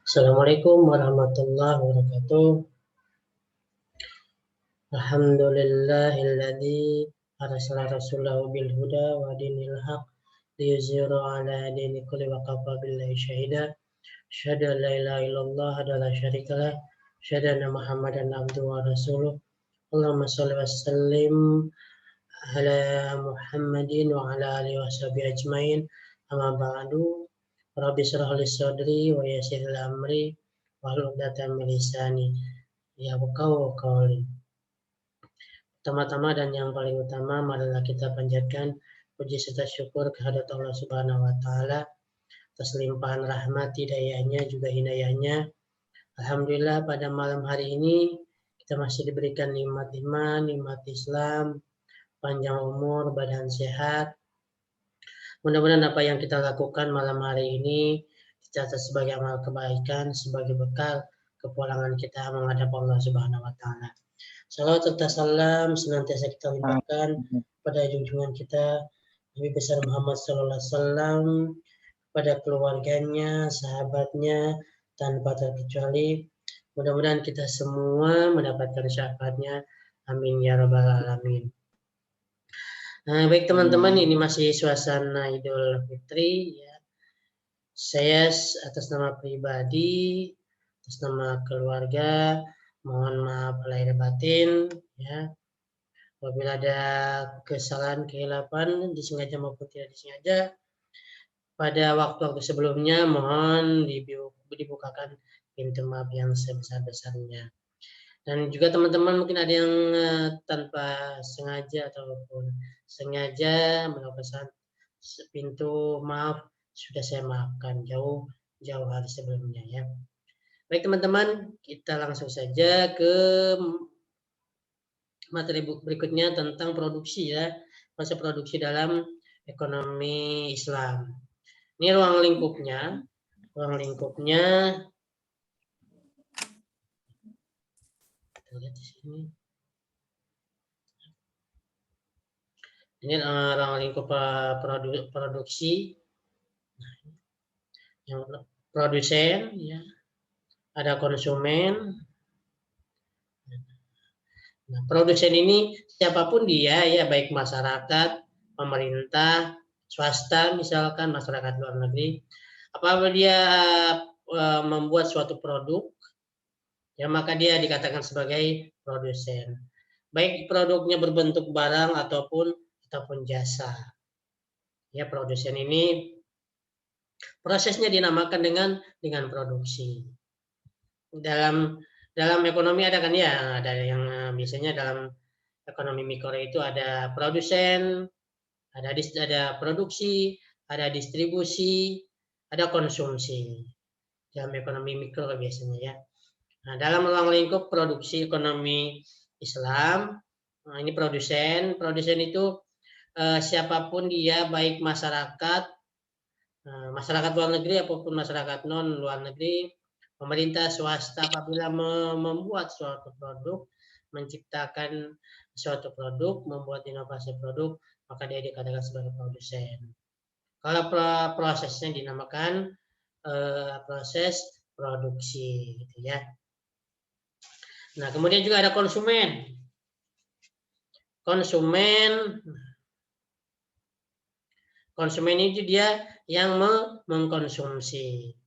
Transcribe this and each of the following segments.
Assalamualaikum warahmatullahi wabarakatuh. Alhamdulillahilladzi arsala rasulahu bil huda wa dinil haq liyuzhira ala dini kulli wa kafa billahi syahida. Asyhadu an la ilaha illallah wa la syarika lah. Asyhadu anna Muhammadan abduhu wa rasuluh. Allahumma shalli wa sallim ala Muhammadin wa ala alihi washabihi ajmain. Amma ba'du. Rabbi shrah li sadri wa yassir li amri wahlul 'uqdatam min lisani yafqahu qawli. Pertama-tama dan yang paling utama, marilah kita panjatkan puji serta syukur kehadirat Allah Subhanahu wa taala atas limpahan rahmat, hidayahnya juga hidayahnya. Alhamdulillah pada malam hari ini kita masih diberikan nikmat iman, nikmat Islam, panjang umur, badan sehat. Mudah-mudahan apa yang kita lakukan malam hari ini dicatat sebagai amal kebaikan, sebagai bekal kepulangan kita menghadap Allah Subhanahu wa taala. Salawat serta salam senantiasa kita limpahkan pada junjungan kita Nabi besar Muhammad sallallahu alaihi wasallam, pada keluarganya, sahabatnya tanpa terkecuali. Mudah-mudahan kita semua mendapatkan syafaatnya. Amin ya rabbal alamin. Nah, baik teman-teman, ini masih suasana Idul Fitri ya. Saya atas nama pribadi, atas nama keluarga, mohon maaf lahir batin ya. Apabila ada kesalahan, kehilapan disengaja maupun tidak disengaja pada waktu-waktu sebelumnya, mohon dibukakan pintu maaf yang sebesar-besarnya. Dan juga teman-teman mungkin ada yang tanpa sengaja ataupun sengaja melakukan pintu maaf, sudah saya maafkan jauh hari sebelumnya ya. Baik teman-teman, kita langsung saja ke materi berikutnya tentang produksi ya, konsep produksi dalam ekonomi Islam. Ini ruang lingkupnya kita lihat di sini. Ini ruang lingkup produksi. Yang produsen ya, ada konsumen. Nah, produsen ini siapapun dia ya, baik masyarakat, pemerintah, swasta, misalkan masyarakat luar negeri, apabila dia membuat suatu produk ya, maka dia dikatakan sebagai produsen. Baik produknya berbentuk barang ataupun jasa. Ya, produsen ini prosesnya dinamakan dengan produksi. Dalam ekonomi ada kan ya, ada yang biasanya dalam ekonomi mikro itu ada produsen, ada produksi, ada distribusi, ada konsumsi. Dalam ekonomi mikro biasanya ya. Nah, dalam ruang lingkup produksi ekonomi Islam, ini produsen itu siapapun dia, baik masyarakat luar negeri ataupun masyarakat non luar negeri, pemerintah, swasta, apabila membuat suatu produk, menciptakan suatu produk, membuat inovasi produk, maka dia dikatakan sebagai produsen. Kalau prosesnya dinamakan proses produksi gitu ya. Nah, kemudian juga ada konsumen. Konsumen itu dia yang mengkonsumsi.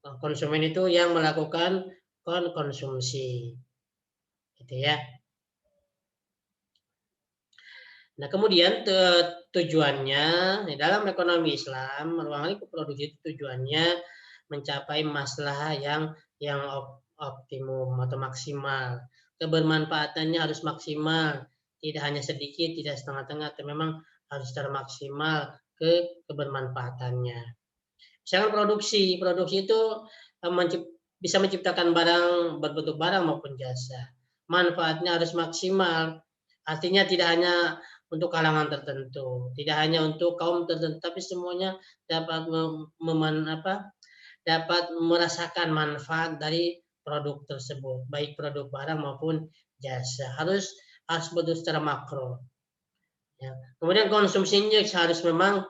Konsumen itu yang melakukan konsumsi. Gitu ya. Nah, kemudian tujuannya dalam ekonomi Islam, ruang lingkup produksi itu tujuannya mencapai maslahat yang optimum atau maksimal. Kebermanfaatannya harus maksimal, tidak hanya sedikit, tidak setengah-tengah, tapi memang harus secara maksimal kebermanfaatannya. Misalkan produksi itu bisa menciptakan barang berbentuk barang maupun jasa. Manfaatnya harus maksimal. Artinya tidak hanya untuk kalangan tertentu, tidak hanya untuk kaum tertentu, tapi semuanya dapat dapat merasakan manfaat dari produk tersebut, baik produk barang maupun jasa. Harus betul secara makro. Ya. Kemudian konsumsinya harus memang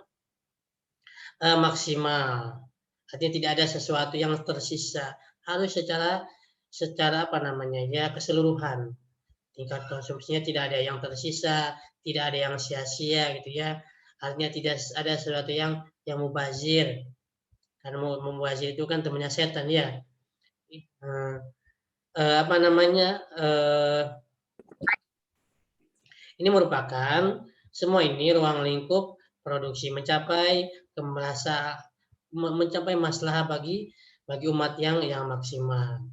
maksimal. Artinya tidak ada sesuatu yang tersisa. Harus secara keseluruhan. Tingkat konsumsinya tidak ada yang tersisa, tidak ada yang sia-sia gitu ya. Artinya tidak ada sesuatu yang mubazir. Karena mubazir itu kan temannya setan ya. Ini merupakan semua ini ruang lingkup produksi mencapai masalah bagi umat yang maksimal.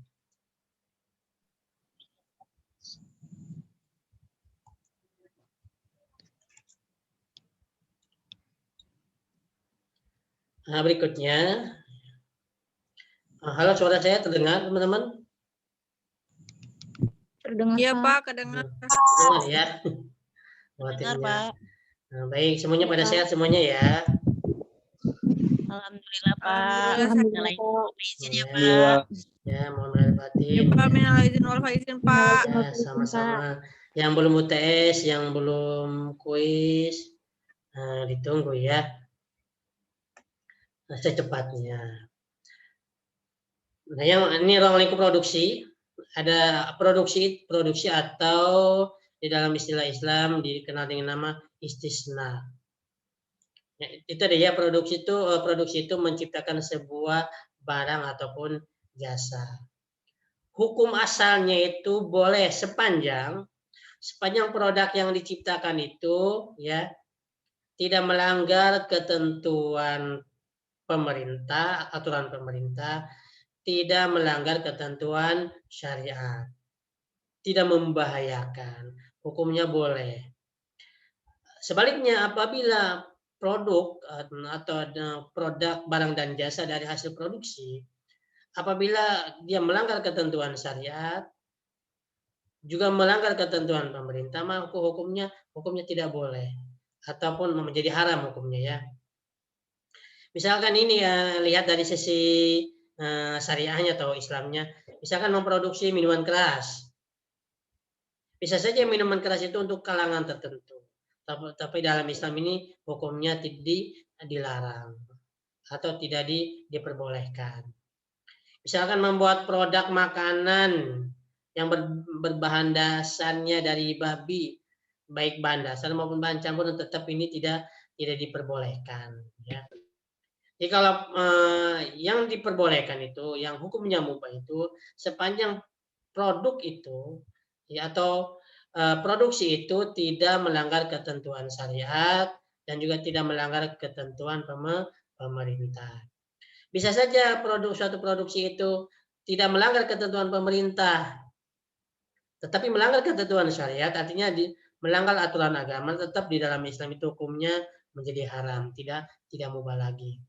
Nah, berikutnya, halo, suara saya terdengar teman-teman? Terdengar, iya Pak. Pak, kedengar. Dengar ya. Dengar, Pak. Nah, baik, semuanya pada sehat semuanya ya. Alhamdulillah, Pak. Alhamdulillah. Izin ya, Pak. Ya, mohon maaf batin. Ya Pak, minal izin wal faizin Pak. Ya, sama-sama. Yang belum UTS, yang belum kuis, ditunggu ya. Secepatnya. Nah, yang ini ruang lingkup produksi, ada produksi atau di dalam istilah Islam dikenal dengan nama istisna. Ya, itu ada ya, produksi itu menciptakan sebuah barang ataupun jasa. Hukum asalnya itu boleh sepanjang produk yang diciptakan itu ya tidak melanggar ketentuan pemerintah, aturan pemerintah, tidak melanggar ketentuan syariat, tidak membahayakan, hukumnya boleh. Sebaliknya apabila produk atau produk barang dan jasa dari hasil produksi, apabila dia melanggar ketentuan syariat, juga melanggar ketentuan pemerintah, maka hukumnya tidak boleh ataupun menjadi haram hukumnya ya. Misalkan ini ya, lihat dari sisi syariahnya atau Islamnya, misalkan memproduksi minuman keras. Bisa saja minuman keras itu untuk kalangan tertentu. Tapi dalam Islam ini hukumnya dilarang atau tidak diperbolehkan. Misalkan membuat produk makanan yang berbahan dasarnya dari babi, baik bahan dasar maupun bahan campuran, tetap ini tidak diperbolehkan. Ya. Jadi kalau yang diperbolehkan itu, yang hukumnya mubah itu, sepanjang produk itu ya, atau produksi itu tidak melanggar ketentuan syariat dan juga tidak melanggar ketentuan pemerintah. Bisa saja suatu produksi itu tidak melanggar ketentuan pemerintah, tetapi melanggar ketentuan syariat, artinya melanggar aturan agama, tetap di dalam Islam itu hukumnya menjadi haram, tidak mubah lagi.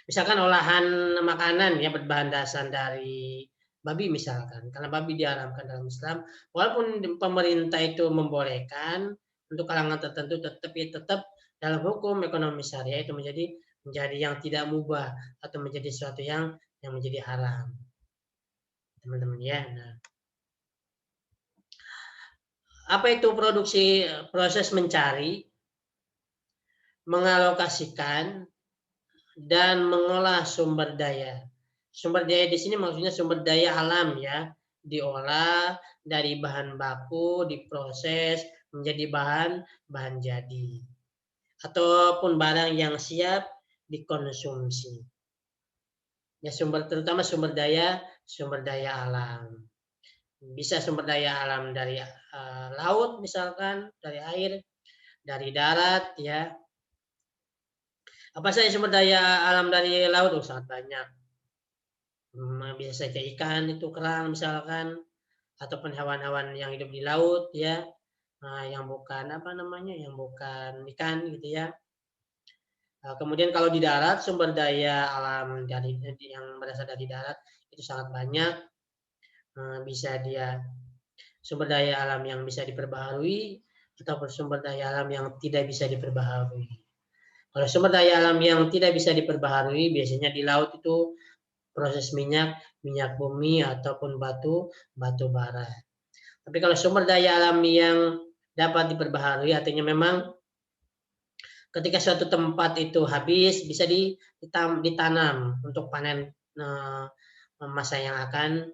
Misalkan olahan makanan ya berbahan dasar dari babi misalkan, karena babi diharamkan dalam Islam, walaupun pemerintah itu membolehkan untuk kalangan tertentu, tetapi tetap dalam hukum ekonomi syariah itu menjadi yang tidak mubah atau menjadi sesuatu yang menjadi haram, teman-teman ya. Nah, apa itu produksi? Proses mencari, mengalokasikan, dan mengolah sumber daya. Sumber daya di sini maksudnya sumber daya alam ya, diolah dari bahan baku, diproses menjadi bahan jadi, ataupun barang yang siap dikonsumsi. Ya, terutama sumber daya alam. Bisa sumber daya alam dari laut misalkan, dari air, dari darat ya. Apa saja sumber daya alam dari laut? Sangat banyak. Bisa saja ikan itu, kerang misalkan, ataupun hewan-hewan yang hidup di laut ya, yang bukan yang bukan ikan gitu ya. Kemudian kalau di darat, sumber daya alam yang berasal dari darat itu sangat banyak. Bisa dia sumber daya alam yang bisa diperbaharui ataupun sumber daya alam yang tidak bisa diperbaharui. Kalau sumber daya alam yang tidak bisa diperbaharui, biasanya di laut itu proses minyak bumi ataupun batu bara. Tapi kalau sumber daya alam yang dapat diperbaharui, artinya memang ketika suatu tempat itu habis, bisa ditanam untuk panen masa yang akan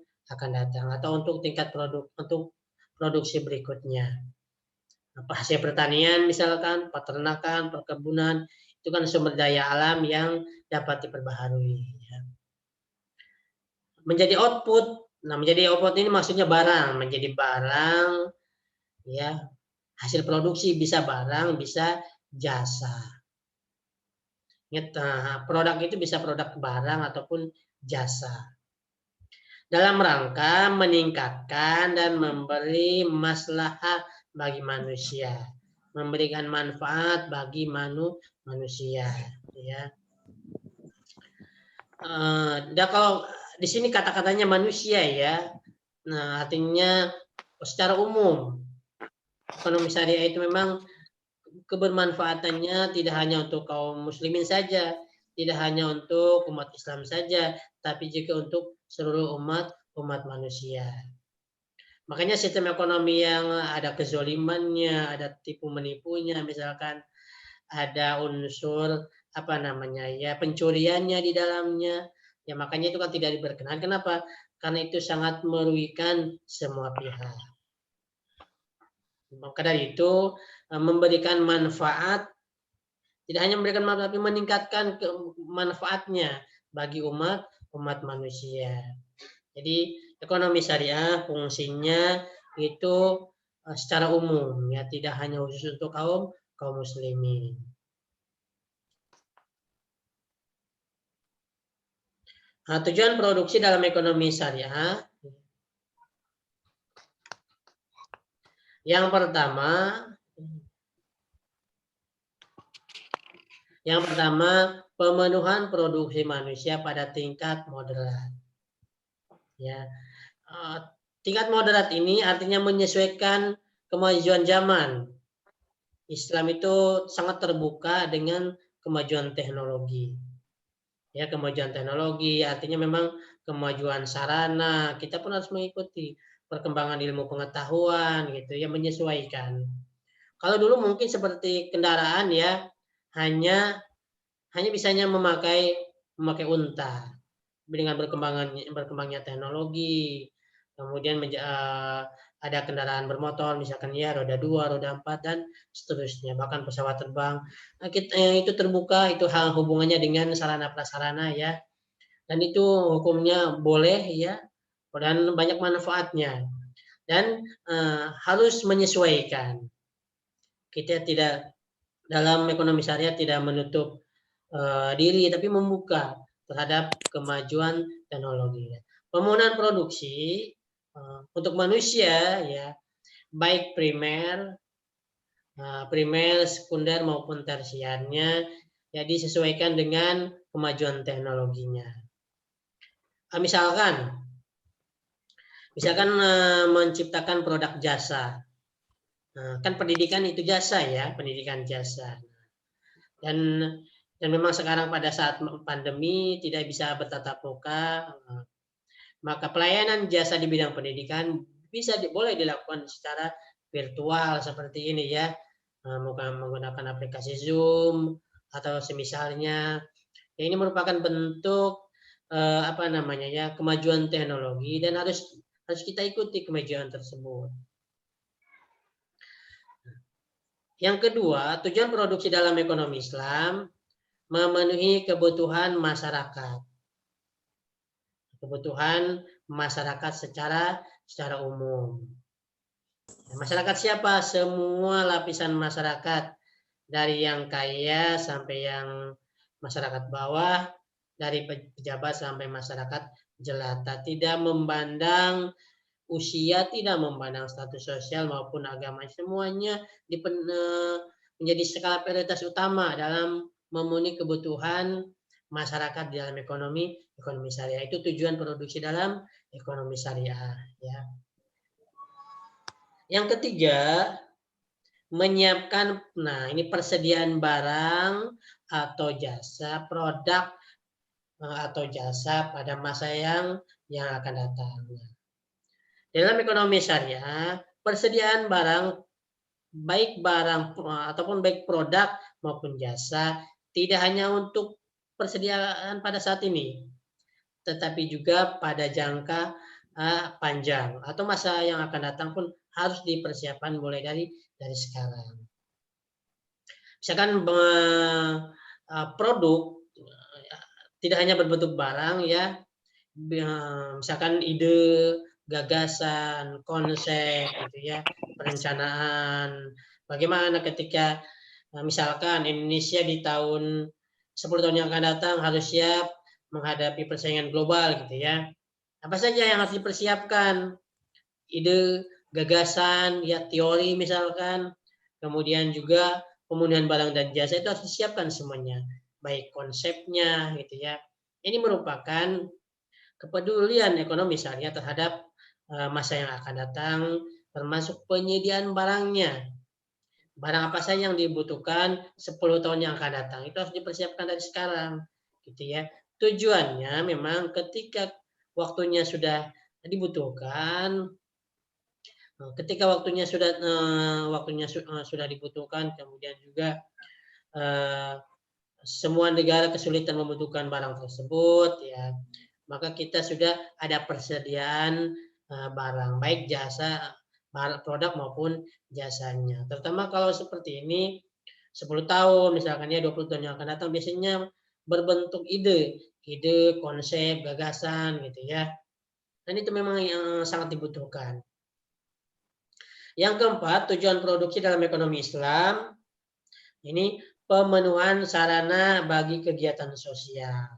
datang, atau untuk tingkat untuk produksi berikutnya. Hasil pertanian misalkan, peternakan, perkebunan, itu kan sumber daya alam yang dapat diperbaharui. Menjadi output, menjadi output ini maksudnya barang, menjadi barang, ya, hasil produksi bisa barang, bisa jasa. Produk itu bisa produk barang ataupun jasa. Dalam rangka meningkatkan dan memberi maslahat bagi manusia, memberikan manfaat bagi manusia. Ya. Dan kalau di sini kata-katanya manusia ya, nah artinya secara umum ekonomi syariah itu memang kebermanfaatannya tidak hanya untuk kaum muslimin saja, tidak hanya untuk umat Islam saja, tapi juga untuk seluruh umat manusia. Makanya sistem ekonomi yang ada kezolimannya, ada tipu menipunya, misalkan ada unsur pencuriannya di dalamnya, ya makanya itu kan tidak diperkenankan. Kenapa? Karena itu sangat merugikan semua pihak. Maka dari itu memberikan manfaat, tidak hanya memberikan manfaat, tapi meningkatkan manfaatnya bagi umat manusia. Jadi ekonomi syariah fungsinya itu secara umum, ya, tidak hanya khusus untuk kaum muslimin. Tujuan produksi dalam ekonomi syariah yang pertama, pemenuhan produksi manusia pada tingkat moderat. Ya, tingkat moderat ini artinya menyesuaikan kemajuan zaman. Islam itu sangat terbuka dengan kemajuan teknologi. Ya, kemajuan teknologi artinya memang kemajuan sarana. Kita pun harus mengikuti perkembangan ilmu pengetahuan gitu ya, menyesuaikan. Kalau dulu mungkin seperti kendaraan ya, hanya bisanya memakai unta. Dengan berkembangnya teknologi, kemudian ada kendaraan bermotor, misalkan ya roda 2, roda 4 dan seterusnya, bahkan pesawat terbang. Itu terbuka, itu hal hubungannya dengan sarana prasarana ya, dan itu hukumnya boleh ya, dan banyak manfaatnya, dan harus menyesuaikan. Kita tidak, dalam ekonomi syariah tidak menutup diri, tapi membuka terhadap kemajuan teknologi. Pemenuhan produksi untuk manusia ya, baik primer, sekunder maupun tersiarnya, ya disesuaikan dengan kemajuan teknologinya. Misalkan menciptakan produk jasa. Kan pendidikan itu jasa ya, pendidikan jasa. Dan memang sekarang pada saat pandemi tidak bisa bertatap muka, maka pelayanan jasa di bidang pendidikan boleh dilakukan secara virtual seperti ini ya, menggunakan aplikasi Zoom atau semisalnya. Ya, ini merupakan bentuk kemajuan teknologi, dan harus kita ikuti kemajuan tersebut. Yang kedua, tujuan produksi dalam ekonomi Islam memenuhi kebutuhan masyarakat. Kebutuhan masyarakat secara umum. Masyarakat siapa? Semua lapisan masyarakat, dari yang kaya sampai yang masyarakat bawah, dari pejabat sampai masyarakat jelata, tidak memandang usia, tidak memandang status sosial maupun agama, semuanya menjadi skala prioritas utama dalam memenuhi kebutuhan masyarakat di dalam ekonomi syariah. Itu tujuan produksi dalam ekonomi syariah, ya. Yang ketiga, menyiapkan, nah ini persediaan barang atau jasa, produk atau jasa pada masa yang akan datang. Dalam ekonomi syariah, persediaan barang, baik barang ataupun baik produk maupun jasa, tidak hanya untuk persediaan pada saat ini, tetapi juga pada jangka panjang atau masa yang akan datang pun harus dipersiapkan mulai dari sekarang. Misalkan produk tidak hanya berbentuk barang, ya, misalkan ide, gagasan, konsep, gitu ya, perencanaan. Bagaimana ketika misalkan Indonesia di tahun 10 tahun yang akan datang harus siap menghadapi persaingan global, gitu ya. Apa saja yang harus dipersiapkan? Ide, gagasan, ya, teori misalkan, kemudian juga pemenuhan barang dan jasa itu harus disiapkan semuanya, baik konsepnya, gitu ya. Ini merupakan kepedulian ekonomi syariah terhadap masa yang akan datang, termasuk penyediaan barangnya. Barang apa saja yang dibutuhkan 10 tahun yang akan datang, itu harus dipersiapkan dari sekarang, gitu ya. Tujuannya memang ketika waktunya sudah dibutuhkan, ketika waktunya sudah dibutuhkan, kemudian juga semua negara kesulitan membutuhkan barang tersebut, ya, maka kita sudah ada persediaan barang, baik jasa, produk maupun jasanya. Terutama kalau seperti ini 10 tahun misalkan, ya, 20 tahun yang akan datang, biasanya berbentuk ide, konsep, gagasan, gitu ya. Dan itu memang yang sangat dibutuhkan. Yang keempat, tujuan produksi dalam ekonomi Islam ini pemenuhan sarana bagi kegiatan sosial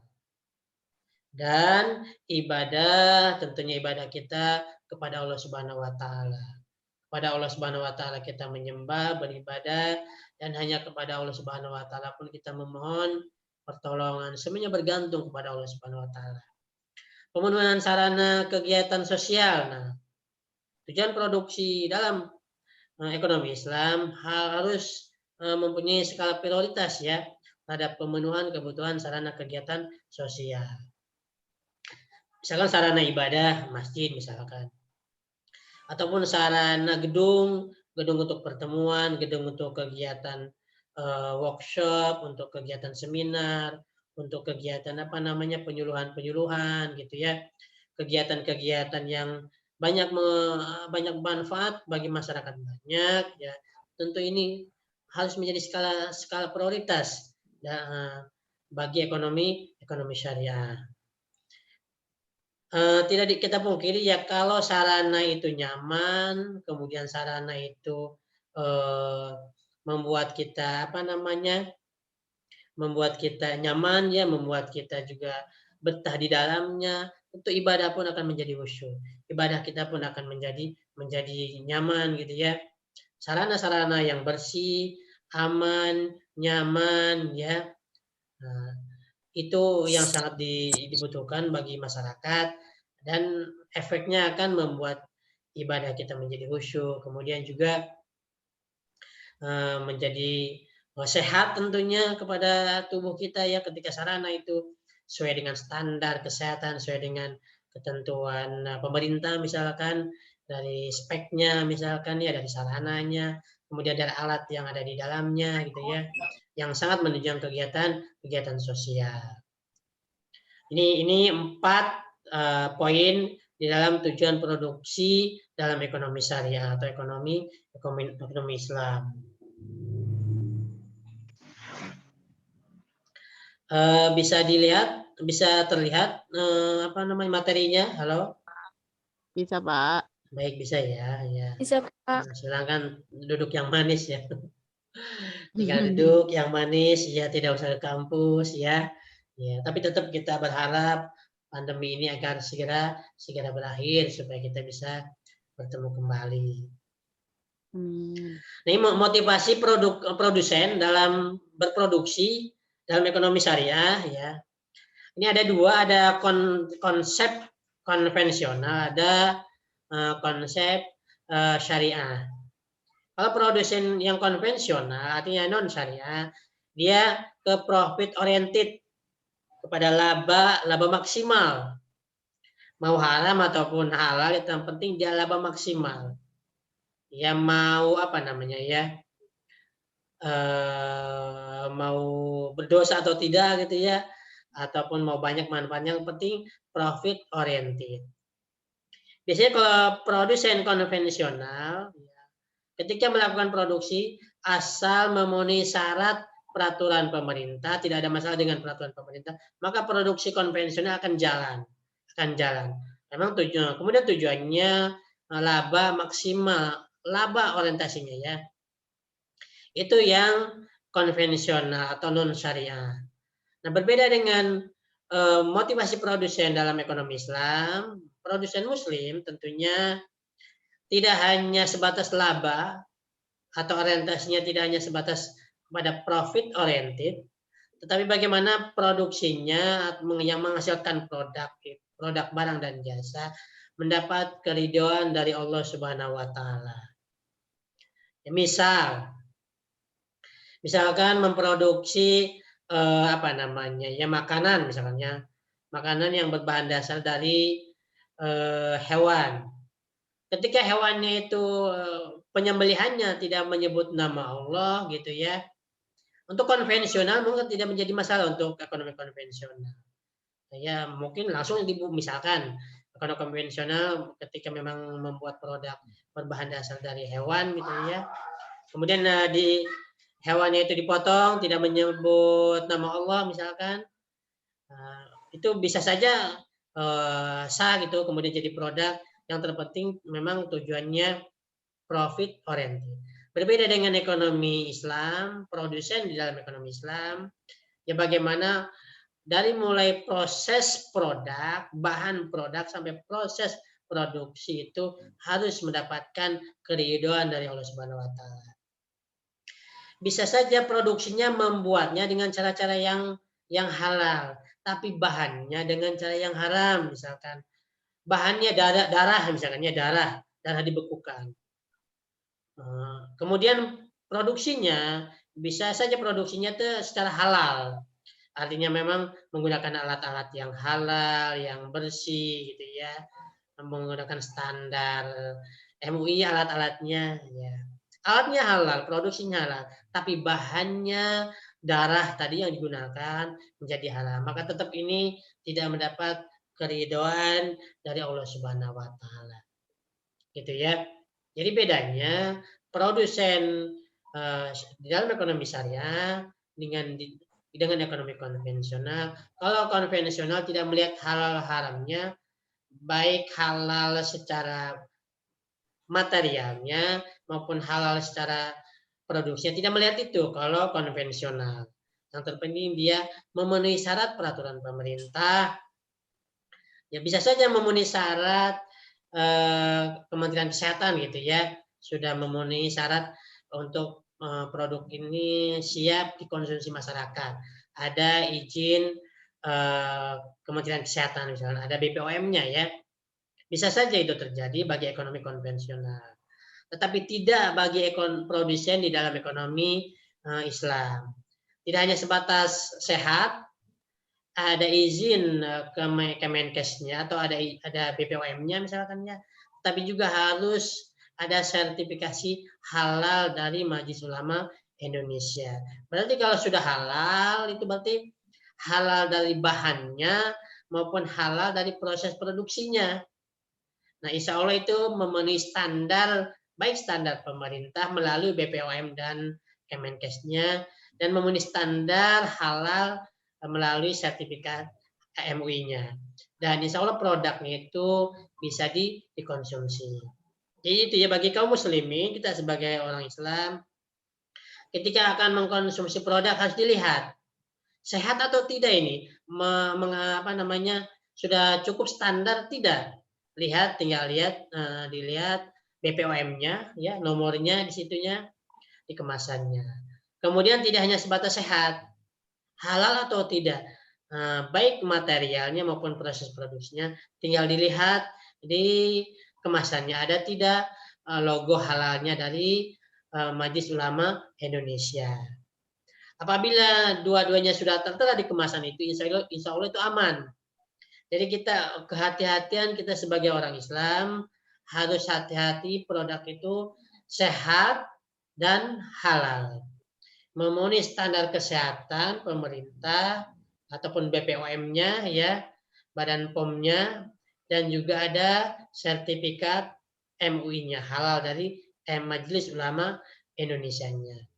dan ibadah, tentunya ibadah kita kepada Allah Subhanahu wa taala. Kepada Allah Subhanahu wa taala kita menyembah, beribadah, dan hanya kepada Allah Subhanahu wa taala pun kita memohon pertolongan. Semuanya bergantung kepada Allah Subhanahu wa taala. Pemenuhan sarana kegiatan sosial. Nah, tujuan produksi dalam ekonomi Islam harus mempunyai skala prioritas, ya, terhadap pemenuhan kebutuhan sarana kegiatan sosial. Misalkan sarana ibadah, masjid misalkan. Ataupun sarana gedung untuk pertemuan, gedung untuk kegiatan workshop, untuk kegiatan seminar, untuk kegiatan penyuluhan-penyuluhan, gitu ya. Kegiatan-kegiatan yang banyak manfaat bagi masyarakat banyak, ya. Tentu ini harus menjadi skala prioritas bagi ekonomi syariah. Tidak kita pungkiri, ya, kalau sarana itu nyaman, kemudian sarana itu membuat kita membuat kita nyaman, ya, membuat kita juga betah di dalamnya, tentu ibadah pun akan menjadi khusyuk. Ibadah kita pun akan menjadi nyaman, gitu ya. Sarana-sarana yang bersih, aman, nyaman, ya. Nah, itu yang sangat dibutuhkan bagi masyarakat, dan efeknya akan membuat ibadah kita menjadi khusyuk, kemudian juga menjadi sehat tentunya kepada tubuh kita, ya, ketika sarana itu sesuai dengan standar kesehatan, sesuai dengan ketentuan pemerintah, misalkan dari speknya, misalkan, ya, dari sarananya, kemudian dari alat yang ada di dalamnya, gitu ya, yang sangat menunjang kegiatan sosial. Ini 4 poin di dalam tujuan produksi dalam ekonomi syariah atau ekonomi Islam. Bisa terlihat materinya? Halo? Bisa, Pak. Baik, bisa, ya. Bisa, Pak. Nah, silakan duduk yang manis, ya. Tinggal duduk yang manis, ya, tidak usah ke kampus, ya. Ya, tapi tetap kita berharap pandemi ini agar segera berakhir supaya kita bisa bertemu kembali. Nah, ini motivasi produsen dalam berproduksi dalam ekonomi syariah ya. Ini ada dua, ada konsep konvensional, ada konsep syariah. Kalau produsen yang konvensional artinya non syariah, dia ke profit oriented, kepada laba maksimal. Mau haram ataupun halal, yang penting dia laba maksimal. Ya mau apa namanya ya, mau berdosa atau tidak gitu ya, ataupun mau banyak manfaatnya, yang penting profit oriented. Biasanya kalau produsen konvensional, ketika melakukan produksi, asal memenuhi syarat peraturan pemerintah, tidak ada masalah dengan peraturan pemerintah, maka produksi konvensional akan jalan. Memang kemudian tujuannya laba maksimal, laba orientasinya ya. Itu yang konvensional atau non syariah. Nah, berbeda dengan motivasi produsen dalam ekonomi Islam, produsen Muslim tentunya tidak hanya sebatas laba atau orientasinya tidak hanya sebatas pada profit oriented, tetapi bagaimana produksinya yang menghasilkan produk barang dan jasa mendapat keridhaan dari Allah Subhanahu wa taala. Ya, misalkan memproduksi apa namanya ya, makanan misalnya, makanan yang berbahan dasar dari hewan. Ketika hewannya itu penyembelihannya tidak menyebut nama Allah gitu ya. Untuk konvensional mungkin tidak menjadi masalah untuk ekonomi konvensional. Ya mungkin langsung misalkan ekonomi konvensional ketika memang membuat produk berbahan dasar dari hewan gitu ya. Kemudian di hewannya itu dipotong tidak menyebut nama Allah misalkan. Itu bisa saja sah gitu, kemudian jadi produk. Yang terpenting memang tujuannya profit oriented. Berbeda dengan ekonomi Islam, produsen di dalam ekonomi Islam, ya bagaimana dari mulai proses produk, bahan produk sampai proses produksi itu harus mendapatkan keridhaan dari Allah Subhanahu wa taala. Bisa saja produksinya membuatnya dengan cara-cara yang halal, tapi bahannya dengan cara yang haram misalkan. Bahannya darah misalkan ya, darah dibekukan. Kemudian produksinya bisa saja produksinya itu secara halal. Artinya memang menggunakan alat-alat yang halal, yang bersih gitu ya. Menggunakan standar MUI alat-alatnya ya. Alatnya halal, produksinya halal, tapi bahannya darah tadi yang digunakan menjadi halal. Maka tetap ini tidak mendapat keridhaan dari Allah Subhanahu wa taala. Gitu ya. Jadi bedanya produsen di dalam ekonomi syariah dengan ekonomi konvensional. Kalau konvensional tidak melihat halal haramnya, baik halal secara materialnya maupun halal secara produksinya, tidak melihat itu kalau konvensional. Yang terpenting dia memenuhi syarat peraturan pemerintah. Ya bisa saja memenuhi syarat Kementerian Kesehatan gitu ya, sudah memenuhi syarat untuk produk ini siap dikonsumsi masyarakat. Ada izin Kementerian Kesehatan misalnya, ada BPOM-nya ya. Bisa saja itu terjadi bagi ekonomi konvensional. Tetapi tidak bagi produsen di dalam ekonomi Islam. Tidak hanya sebatas sehat, ada izin Kemenkesnya atau ada BPOM-nya misalkan ya, tapi juga harus ada sertifikasi halal dari Majelis Ulama Indonesia. Berarti kalau sudah halal itu berarti halal dari bahannya maupun halal dari proses produksinya. Nah, insya Allah itu memenuhi standar, baik standar pemerintah melalui BPOM dan Kemenkesnya, dan memenuhi standar halal melalui sertifikat MUI-nya. Dan insya Allah produknya itu bisa dikonsumsi. Jadi itu ya, bagi kaum muslimin, kita sebagai orang Islam, ketika akan mengkonsumsi produk harus dilihat sehat atau tidak ini, sudah cukup standar tidak. Dilihat BPOM-nya ya, nomornya di situnya, di kemasannya. Kemudian tidak hanya sebatas sehat, halal atau tidak. Baik materialnya maupun proses produksinya, tinggal dilihat di kemasannya ada tidak logo halalnya dari Majelis Ulama Indonesia. Apabila dua-duanya sudah tertera di kemasan itu, insya Allah itu aman. Jadi kita kehati-hatian kita sebagai orang Islam harus hati-hati produk itu sehat dan halal. Memenuhi standar kesehatan pemerintah ataupun BPOM-nya ya, Badan POM-nya, dan juga ada sertifikat MUI-nya halal dari Majelis Ulama Indonesia-nya.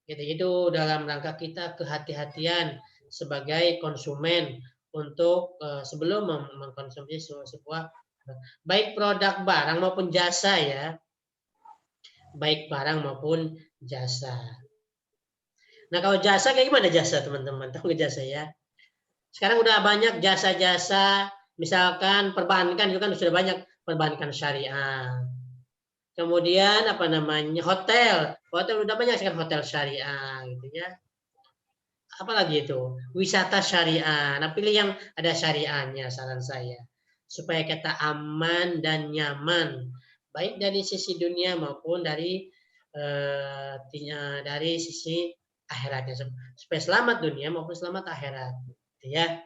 Gitu dalam rangka kita kehati-hatian sebagai konsumen untuk sebelum mengkonsumsi sebuah baik produk barang maupun jasa ya, baik barang maupun jasa. Nah kalau jasa kayak gimana jasa teman-teman? Tahu nggak jasa ya? Sekarang udah banyak jasa-jasa, misalkan perbankan itu kan sudah banyak perbankan syariah. Kemudian apa namanya hotel udah banyak sekarang hotel syariah gitu ya. Apalagi itu wisata syariah. Nah pilih yang ada syariahnya saran saya supaya kita aman dan nyaman baik dari sisi dunia maupun dari sisi akhiratnya supaya selamat dunia maupun selamat akhirat gitu ya.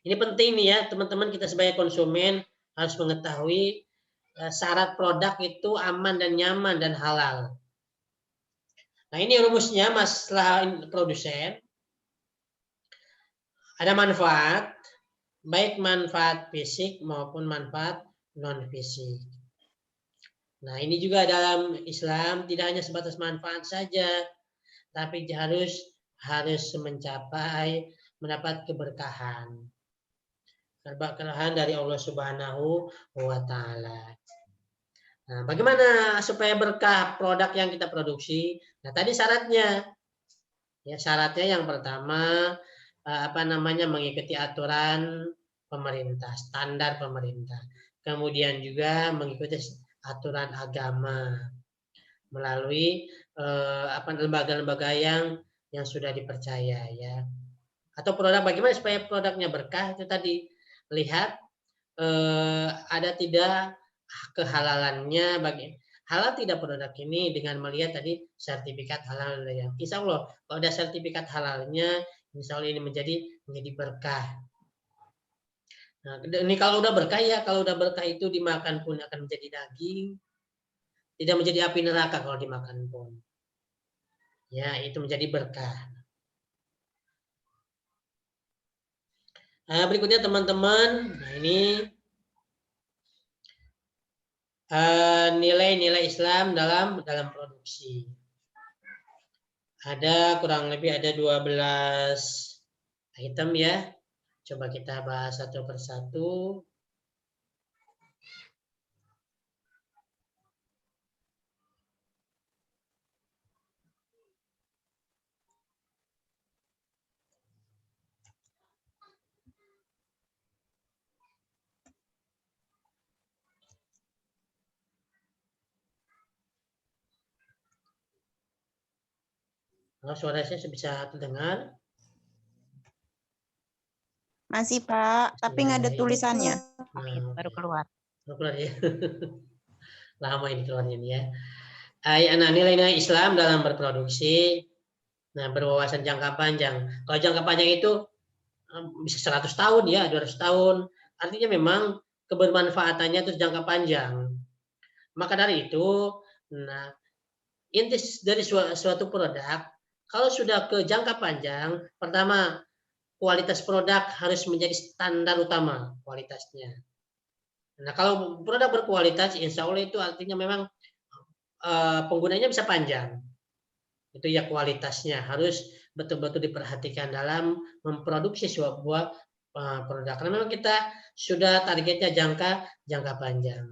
Ini penting nih ya teman-teman, kita sebagai konsumen harus mengetahui syarat produk itu aman dan nyaman dan halal. Nah ini rumusnya masalah produsen. Ada manfaat, baik manfaat fisik maupun manfaat non fisik. Nah ini juga dalam Islam tidak hanya sebatas manfaat saja, tapi harus mendapat keberkahan. Keberkahan dari Allah Subhanahu wa Ta'ala. Nah, bagaimana supaya berkah produk yang kita produksi? Nah, tadi syaratnya. Ya, syaratnya yang pertama mengikuti aturan pemerintah, standar pemerintah. Kemudian juga mengikuti aturan agama melalui lembaga-lembaga yang sudah dipercaya ya. Atau produk bagaimana supaya produknya berkah itu tadi lihat ada tidak kehalalannya, halal tidak produk ini dengan melihat tadi sertifikat halal yang insya Allah kalau ada sertifikat halalnya insya Allah ini menjadi berkah. Nah, ini kalau udah berkah ya, kalau udah berkah itu dimakan pun akan menjadi daging, tidak menjadi api neraka kalau dimakan pun. Ya, itu menjadi berkah. Nah, berikutnya teman-teman, nah ini nilai-nilai Islam dalam produksi. Ada kurang lebih ada 12 item ya. Coba kita bahas satu persatu. Suara saya bisa terdengar? Masih Pak, tapi nggak ada tulisannya. Nah, Baru keluar. Baru keluar ya. Lama ini keluarnya ya. Nah, nilai-nilai Islam dalam berproduksi. Nah, berwawasan jangka panjang. Kalau jangka panjang itu bisa 100 tahun ya, 200 tahun. Artinya memang kebermanfaatannya itu jangka panjang. Maka dari itu, nah inti dari suatu produk kalau sudah ke jangka panjang, pertama kualitas produk harus menjadi standar utama kualitasnya. Nah kalau produk berkualitas, insya Allah itu artinya memang penggunanya bisa panjang. Itu ya kualitasnya harus betul-betul diperhatikan dalam memproduksi sebuah produk. Karena memang kita sudah targetnya jangka panjang.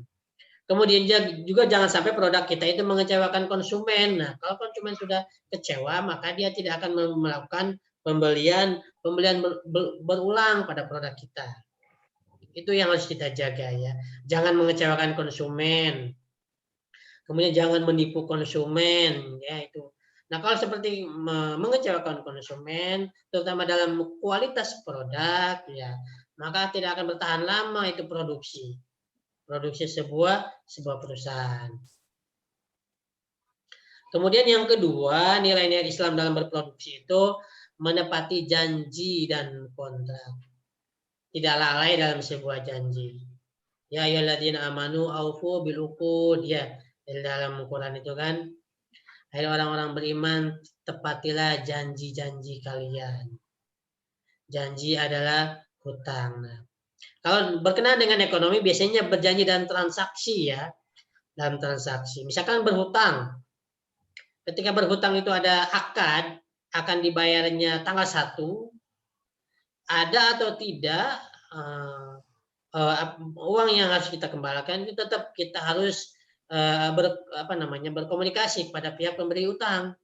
Kemudian juga jangan sampai produk kita itu mengecewakan konsumen. Nah, kalau konsumen sudah kecewa, maka dia tidak akan melakukan pembelian berulang pada produk kita. Itu yang harus kita jaga ya. Jangan mengecewakan konsumen. Kemudian jangan menipu konsumen ya itu. Nah, kalau seperti mengecewakan konsumen, terutama dalam kualitas produk, ya, maka tidak akan bertahan lama itu produksi sebuah perusahaan. Kemudian yang kedua, nilai-nilai Islam dalam berproduksi itu menepati janji dan kontrak. Tidak lalai dalam sebuah janji. Ya ayyuhalladzina amanu aufu bil uqud, ya. Dalam Quran itu kan, hai orang-orang beriman, tepatilah janji-janji kalian. Janji adalah hutang. Nah, kalau berkenaan dengan ekonomi biasanya berjanji dan transaksi, ya. Dalam transaksi. Misalkan berhutang. Ketika berhutang itu ada akad, akan dibayarnya tanggal 1, ada atau tidak uang yang harus kita kembalikan itu tetap kita harus berkomunikasi kepada pihak pemberi utang.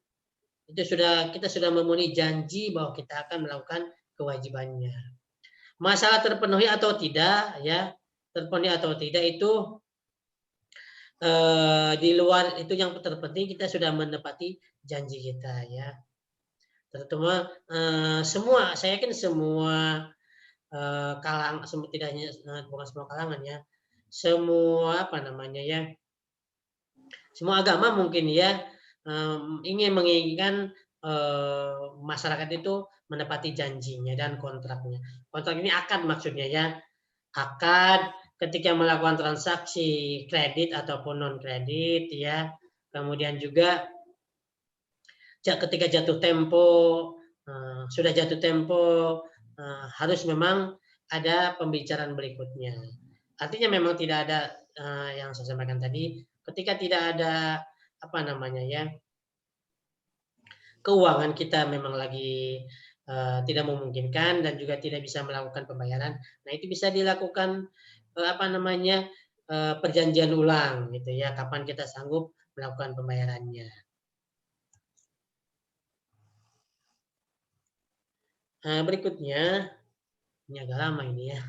Kita sudah memenuhi janji bahwa kita akan melakukan kewajibannya. Masalah terpenuhi atau tidak, ya, terpenuhi atau tidak itu di luar itu yang terpenting kita sudah menepati janji kita, ya. Terutama saya yakin semua kalangan, tidak hanya bukan semua kalangan, ya, semua semua agama mungkin, ya, ingin menginginkan masyarakat itu menepati janjinya dan kontraknya. Kontrak ini akad maksudnya, ya, akad ketika melakukan transaksi kredit ataupun non kredit, ya. Kemudian juga ketika jatuh tempo, sudah jatuh tempo, harus memang ada pembicaraan berikutnya. Artinya memang tidak ada yang saya sampaikan tadi, ketika tidak ada keuangan kita memang lagi tidak memungkinkan dan juga tidak bisa melakukan pembayaran. Nah, itu bisa dilakukan perjanjian ulang, gitu, ya, kapan kita sanggup melakukan pembayarannya. Berikutnya, ini agak lama ini, ya.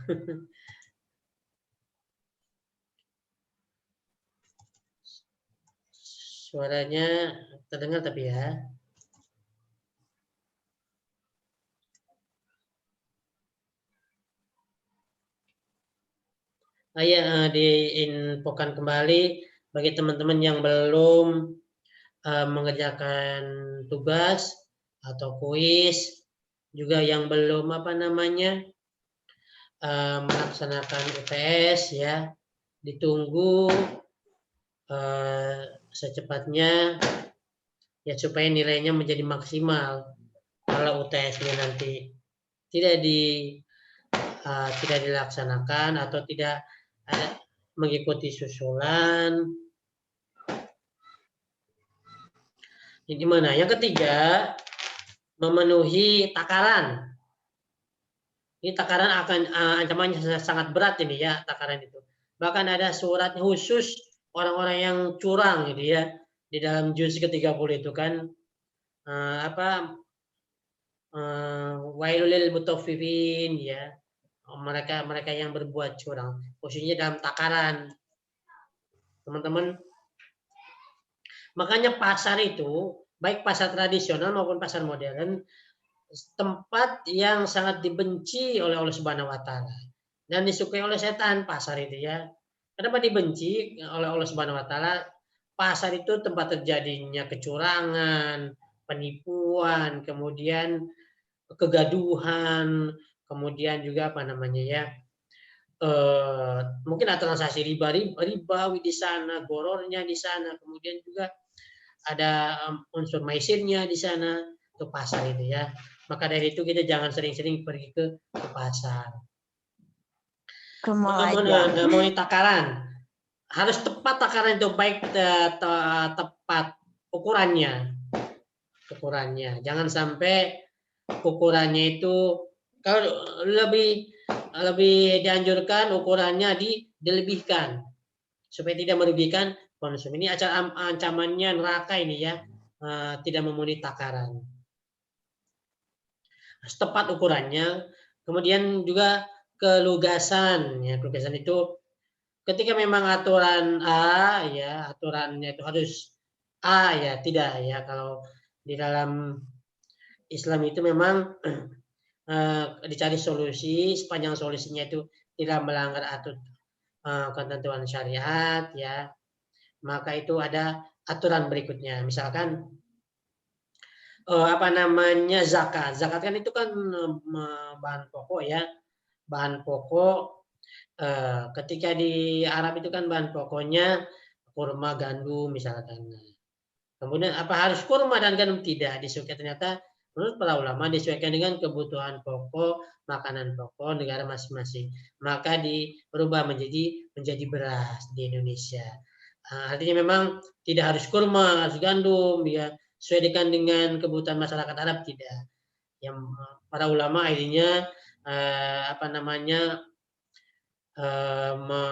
Suaranya terdengar tapi, ya. Diinfokan kembali bagi teman-teman yang belum mengerjakan tugas atau kuis, juga yang belum melaksanakan UTS, ya, ditunggu secepatnya, ya, supaya nilainya menjadi maksimal. Kalau UTS-nya nanti tidak dilaksanakan atau tidak mengikuti susulan. Ini mana? Yang ketiga, memenuhi takaran. Ini takaran akan ancamannya sangat berat ini, ya, takaran itu. Bahkan ada surat khusus orang-orang yang curang, gitu, ya, di dalam juz ke-30 itu kan wailul lil mutaffifin, ya, mereka yang berbuat curang, khususnya dalam takaran, teman-teman. Makanya pasar itu, baik pasar tradisional maupun pasar modern, tempat yang sangat dibenci oleh Allah Subhanahu wa taala dan disukai oleh setan, pasar itu, ya. Kenapa dibenci oleh Allah Subhanahu wa taala? Pasar itu tempat terjadinya kecurangan, penipuan, kemudian kegaduhan, kemudian juga mungkin ada transaksi ribawi di sana, gorornya di sana, kemudian juga ada unsur maisirnya di sana, ke pasar itu, ya. Maka dari itu kita jangan sering-sering pergi ke pasar. Memenuhi takaran, harus tepat takaran itu, baik tepat ukurannya. Jangan sampai ukurannya itu, kalau lebih dianjurkan ukurannya dilebihkan supaya tidak merugikan konsumen. Ini ancamannya neraka ini, ya, tidak memenuhi takaran. Tepat ukurannya. Kemudian juga kelugasan, ya. Kelugasan itu ketika memang aturan A, ya, aturannya itu harus A, ya, tidak, ya, kalau di dalam Islam itu memang dicari solusi, sepanjang solusinya itu tidak melanggar ketentuan syariat, ya, maka itu ada aturan berikutnya. Misalkan zakat. Zakat kan itu kan bahan pokok, ya, bahan pokok. Ketika di Arab itu kan bahan pokoknya kurma, gandum misalkan. Kemudian apa harus kurma dan gandum? Tidak, disesuaikan. Ternyata menurut para ulama disesuaikan dengan kebutuhan pokok, makanan pokok negara masing-masing. Maka berubah menjadi beras di Indonesia. Artinya memang tidak harus kurma, harus gandum, ya, sesuaikan dengan kebutuhan masyarakat Arab, tidak. Yang para ulama akhirnya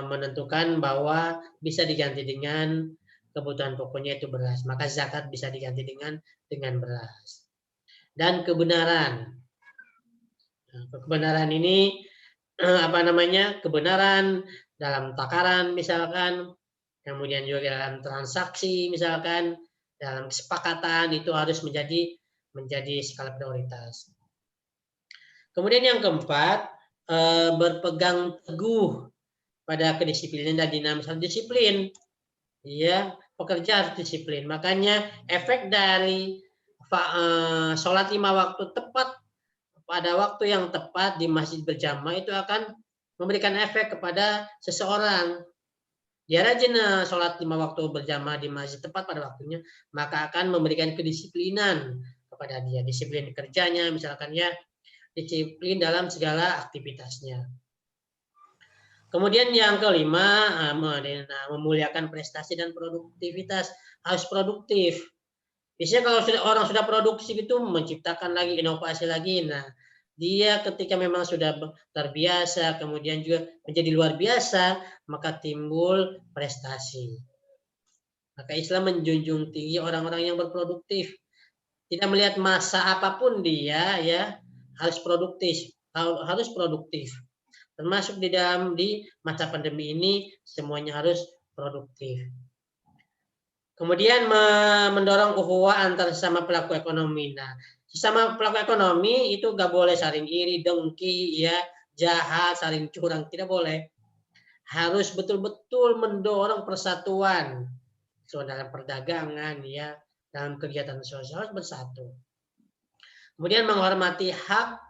menentukan bahwa bisa diganti dengan kebutuhan pokoknya itu beras, maka zakat bisa diganti dengan beras. Dan kebenaran ini kebenaran dalam takaran misalkan, kemudian juga dalam transaksi misalkan, dalam kesepakatan itu harus menjadi skala prioritas. Kemudian yang keempat, berpegang teguh pada kedisiplinan dan dinamika disiplin. Ya, pekerja harus disiplin. Makanya efek dari sholat 5 waktu tepat pada waktu yang tepat di masjid berjamaah itu akan memberikan efek kepada seseorang. Dia rajin sholat 5 waktu berjamaah di masjid tepat pada waktunya, maka akan memberikan kedisiplinan kepada dia. Disiplin kerjanya misalkan, ya, disiplin dalam segala aktivitasnya. Kemudian yang kelima, memuliakan prestasi dan produktivitas. Harus produktif. Biasanya kalau orang sudah produksi itu menciptakan lagi, inovasi lagi. Nah, dia ketika memang sudah terbiasa, kemudian juga menjadi luar biasa, maka timbul prestasi. Maka Islam menjunjung tinggi orang-orang yang berproduktif. Tidak melihat masa apapun dia, ya, harus produktif, termasuk di masa pandemi ini semuanya harus produktif. Kemudian mendorong ukhuwah antar sesama pelaku ekonomi. Nah, sesama pelaku ekonomi itu nggak boleh saling iri, dengki, ya, jahat, saling curang, tidak boleh. Harus betul-betul mendorong persatuan. So, dalam perdagangan, ya, dalam kegiatan sosial harus bersatu. Kemudian menghormati hak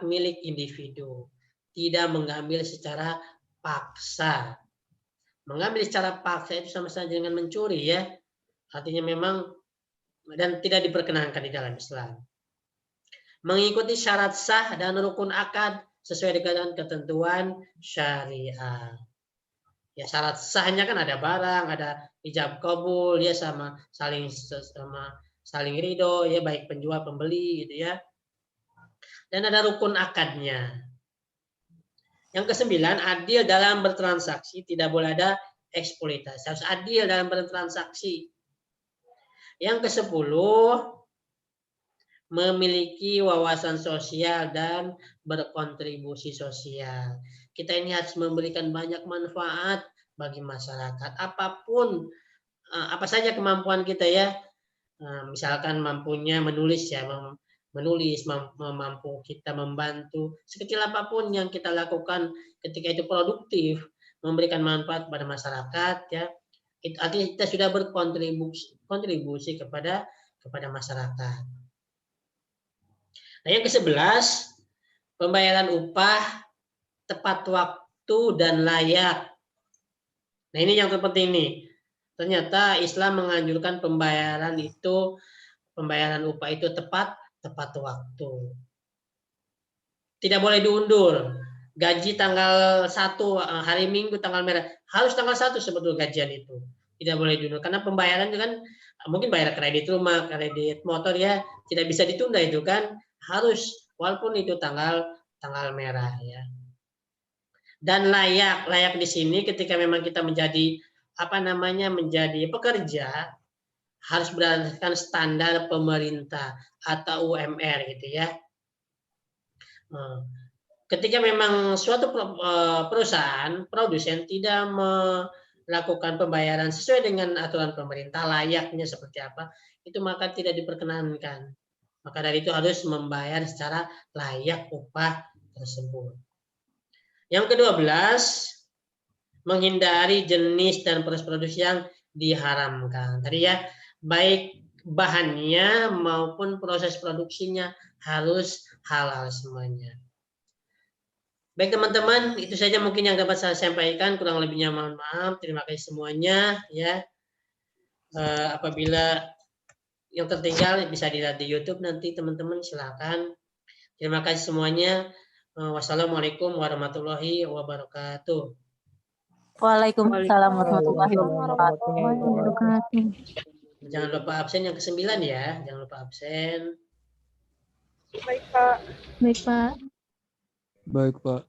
milik individu. Tidak mengambil secara paksa. Mengambil secara paksa itu sama saja dengan mencuri, ya. Artinya memang dan tidak diperkenankan di dalam Islam. Mengikuti syarat sah dan rukun akad sesuai dengan ketentuan syariah. Ya, syarat sahnya kan ada barang, ada ijab kabul, ya, sama saling ridho, ya, baik penjual pembeli gitu, ya. Dan ada rukun akadnya. Yang kesembilan, adil dalam bertransaksi, tidak boleh ada eksploitasi, harus adil dalam bertransaksi. Yang kesepuluh, memiliki wawasan sosial dan berkontribusi sosial. Kita ini harus memberikan banyak manfaat bagi masyarakat. Apapun, apa saja kemampuan kita, ya. Misalkan mampunya menulis, ya, mampu kita membantu, sekecil apapun yang kita lakukan ketika itu produktif, memberikan manfaat kepada masyarakat, ya, itu artinya kita sudah berkontribusi kepada masyarakat. Nah, yang ke-11, pembayaran upah tepat waktu dan layak. Nah, ini yang terpenting nih. Ternyata Islam menganjurkan pembayaran upah itu tepat waktu. Tidak boleh diundur. Gaji tanggal 1, hari Minggu tanggal merah, harus tanggal 1 sebetulnya gajian itu. Tidak boleh diundur karena pembayaran itu kan mungkin bayar kredit rumah, kredit motor, ya, tidak bisa ditunda itu kan. Harus walaupun itu tanggal merah, ya. Dan layak di sini ketika memang kita menjadi menjadi pekerja, harus berdasarkan standar pemerintah atau UMR gitu, ya. Ketika memang suatu perusahaan produsen tidak melakukan pembayaran sesuai dengan aturan pemerintah, layaknya seperti apa, itu maka tidak diperkenankan. Maka dari itu harus membayar secara layak upah tersebut. Yang ke-12, menghindari jenis dan proses produksi yang diharamkan. Tadi ya, baik bahannya maupun proses produksinya harus halal semuanya. Baik teman-teman, itu saja mungkin yang dapat saya sampaikan. Kurang lebihnya mohon maaf. Terima kasih semuanya. Ya, apabila yang tertinggal bisa dilihat di YouTube nanti teman-teman silakan. Terima kasih semuanya. Wassalamualaikum warahmatullahi wabarakatuh. Waalaikumsalam warahmatullahi wabarakatuh. Jangan lupa absen yang ke-9 ya. Jangan lupa absen. Baik, Pak. Baik, Pak. Baik, Pak.